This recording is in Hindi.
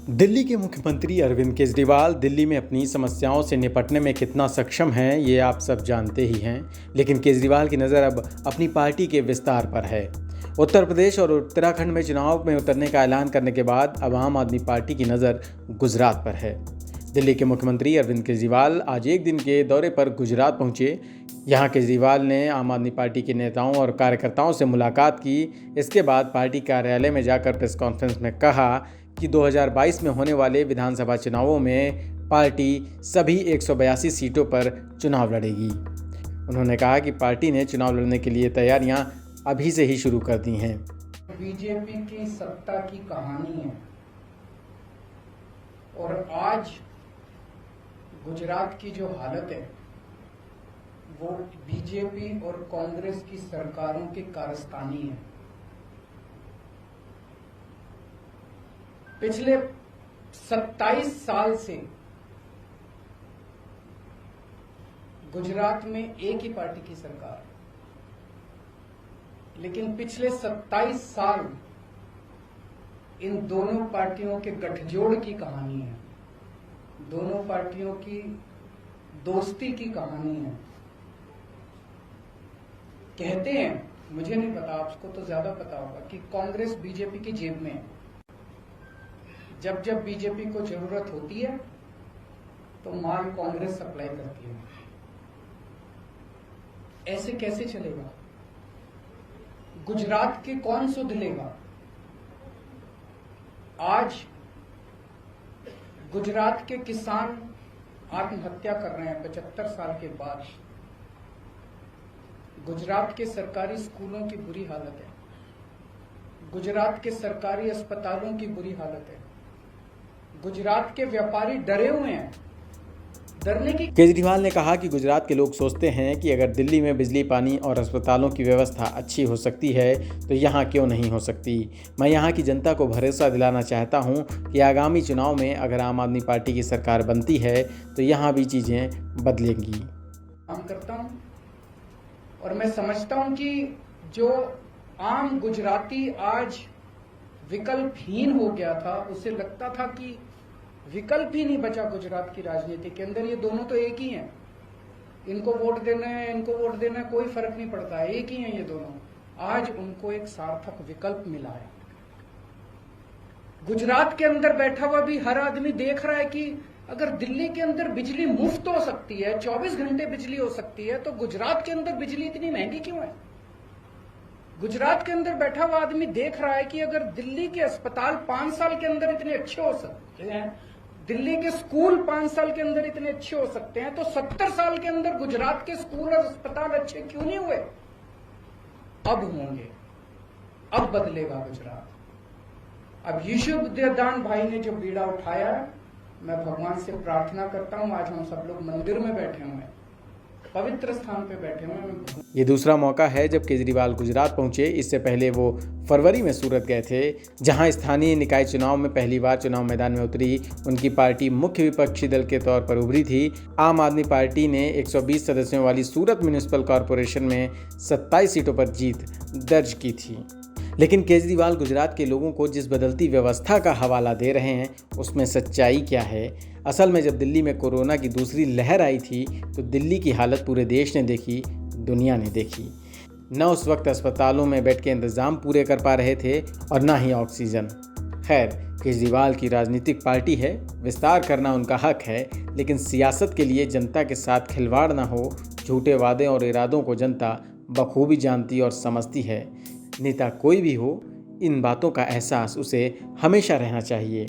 दिल्ली के मुख्यमंत्री अरविंद केजरीवाल दिल्ली में अपनी समस्याओं से निपटने में कितना सक्षम हैं ये आप सब जानते ही हैं। लेकिन केजरीवाल की नज़र अब अपनी पार्टी के विस्तार पर है। उत्तर प्रदेश और उत्तराखंड में चुनाव में उतरने का ऐलान करने के बाद अब आम आदमी पार्टी की नज़र गुजरात पर है। दिल्ली के मुख्यमंत्री अरविंद केजरीवाल आज एक दिन के दौरे पर गुजरात पहुंचे। यहाँ केजरीवाल ने आम आदमी पार्टी के नेताओं और कार्यकर्ताओं से मुलाकात की। इसके बाद पार्टी कार्यालय में जाकर प्रेस कॉन्फ्रेंस में कहा कि 2022 में होने वाले विधानसभा चुनावों में पार्टी सभी 182 सीटों पर चुनाव लड़ेगी। उन्होंने कहा कि पार्टी ने चुनाव लड़ने के लिए तैयारियां अभी से ही शुरू कर दी हैं। बीजेपी की सत्ता की कहानी है और आज गुजरात की जो हालत है वो बीजेपी और कांग्रेस की सरकारों की कारस्तानी है। पिछले 27 साल से गुजरात में एक ही पार्टी की सरकार है, लेकिन पिछले 27 साल इन दोनों पार्टियों के गठजोड़ की कहानी है, दोनों पार्टियों की दोस्ती की कहानी है। कहते हैं, मुझे नहीं पता, आपको तो ज्यादा पता होगा, कि कांग्रेस बीजेपी की जेब में है। जब जब बीजेपी को जरूरत होती है तो माल कांग्रेस सप्लाई करती है। ऐसे कैसे चलेगा? गुजरात के कौन सुध लेगा? आज गुजरात के किसान आत्महत्या कर रहे हैं 75 साल के बाद। गुजरात के सरकारी स्कूलों की बुरी हालत है, गुजरात के सरकारी अस्पतालों की बुरी हालत है, गुजरात के व्यापारी डरे हुए हैं। डरने की केजरीवाल ने कहा कि गुजरात के लोग सोचते हैं कि अगर दिल्ली में बिजली, पानी और अस्पतालों की व्यवस्था अच्छी हो सकती है तो यहाँ क्यों नहीं हो सकती। मैं यहाँ की जनता को भरोसा दिलाना चाहता हूँ कि आगामी चुनाव में अगर आम आदमी पार्टी की सरकार बनती है तो यहाँ भी चीज़ें बदलेंगी। काम करता हूँ और मैं समझता हूँ कि जो आम गुजराती आज विकल्पहीन हो गया था, उसे लगता था कि विकल्प ही नहीं बचा गुजरात की राजनीति के अंदर, ये दोनों तो एक ही हैं, इनको वोट देना है, इनको वोट देना है, कोई फर्क नहीं पड़ता है, एक ही हैं ये दोनों। आज उनको एक सार्थक विकल्प मिला है। गुजरात के अंदर बैठा हुआ भी हर आदमी देख रहा है कि अगर दिल्ली के अंदर बिजली मुफ्त हो सकती है, 24 घंटे बिजली हो सकती है, तो गुजरात के अंदर बिजली इतनी महंगी क्यों है? गुजरात के अंदर बैठा हुआ आदमी देख रहा है कि अगर दिल्ली के अस्पताल 5 साल के अंदर इतने अच्छे हो सकते हैं, दिल्ली के स्कूल 5 साल के अंदर इतने अच्छे हो सकते हैं, तो 70 साल के अंदर गुजरात के स्कूल और अस्पताल अच्छे क्यों नहीं हुए? अब होंगे, अब बदलेगा गुजरात। अब यशोदान भाई ने जो बीड़ा उठाया है, मैं भगवान से प्रार्थना करता हूं, आज हम सब लोग मंदिर में बैठे हुए हैं, पवित्र स्थान पे बैठे हुए हैं। ये दूसरा मौका है जब केजरीवाल गुजरात पहुंचे। इससे पहले वो फरवरी में सूरत गए थे, जहां स्थानीय निकाय चुनाव में पहली बार चुनाव मैदान में उतरी उनकी पार्टी मुख्य विपक्षी दल के तौर पर उभरी थी। आम आदमी पार्टी ने 120 सदस्यों वाली सूरत म्यूनिसिपल कॉरपोरेशन में 27 सीटों पर जीत दर्ज की थी। लेकिन केजरीवाल गुजरात के लोगों को जिस बदलती व्यवस्था का हवाला दे रहे हैं उसमें सच्चाई क्या है? असल में जब दिल्ली में कोरोना की दूसरी लहर आई थी तो दिल्ली की हालत पूरे देश ने देखी, दुनिया ने देखी। न उस वक्त अस्पतालों में बेड के इंतज़ाम पूरे कर पा रहे थे और ना ही ऑक्सीजन। खैर, केजरीवाल की राजनीतिक पार्टी है, विस्तार करना उनका हक है, लेकिन सियासत के लिए जनता के साथ खिलवाड़ ना हो। झूठे वादे और इरादों को जनता बखूबी जानती और समझती है। नेता कोई भी हो, इन बातों का एहसास उसे हमेशा रहना चाहिए।